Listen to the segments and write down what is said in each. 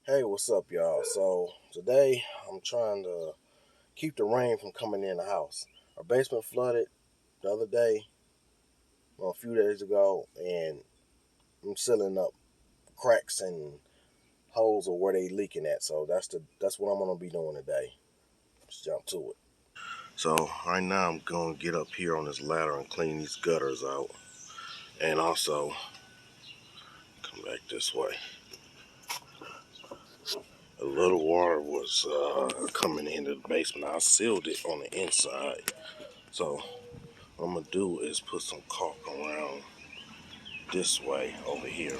Hey, what's up, y'all? So today I'm trying to keep the rain from coming in the house. Our basement flooded the other day, well, a few days ago, and I'm sealing up cracks and holes of where they leaking at. So that's what I'm gonna be doing today. Let's jump to it. So right now I'm gonna get up here on this ladder and clean these gutters out, and also come back this way. A little water was coming into the basement. I sealed it on the inside, so what I'm gonna do is put some caulk around this way over here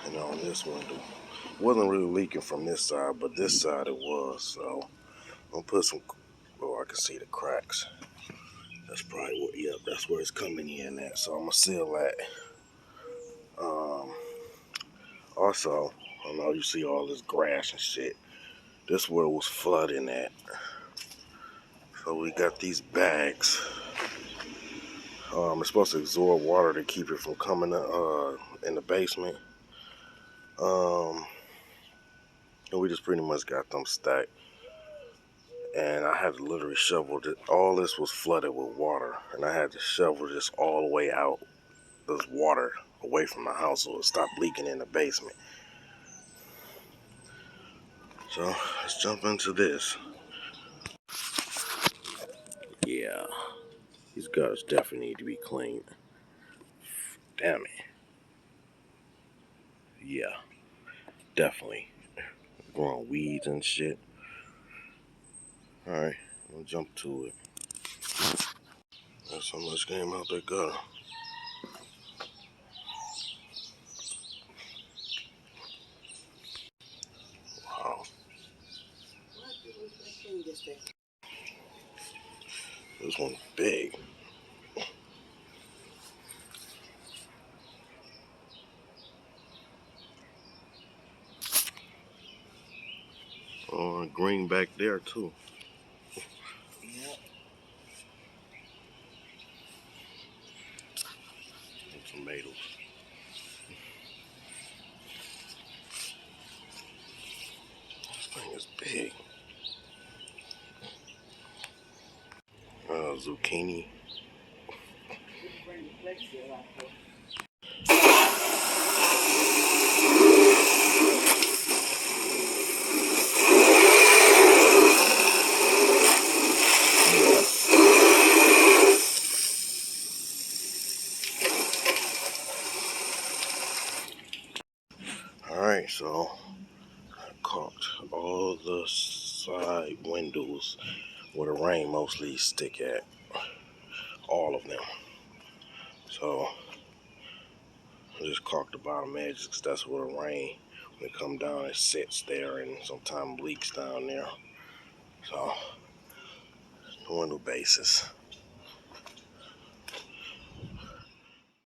and on this window. Wasn't really leaking from this side, but this side it was. So I'm gonna put some. Oh, I can see the cracks. That's probably what. Yep, that's where it's coming in at. So I'm gonna seal that. Um, Also, I know you see all this grass and shit. This where it was flooding at. So we got these bags. It's supposed to absorb water to keep it from coming in the basement. Um, and we just pretty much got them stacked. And I had to literally shovel it. All this was flooded with water, and I had to shovel this all the way out, this water away from the house so it stopped leaking in the basement. So let's jump into this. Yeah, these gutters definitely need to be cleaned. Damn it. Yeah, definitely. Growing weeds and shit. Alright, we'll jump to it. There's so much game out that gutter. Wow. This one's big. Oh, green back there too. And tomatoes. This thing is big. Zucchini. Alright, so I caulked all the side windows where the rain mostly stick at. All of them. So I just caulked the bottom edges because that's where the rain, when it come down, it sits there and sometimes leaks down there. So, the window bases.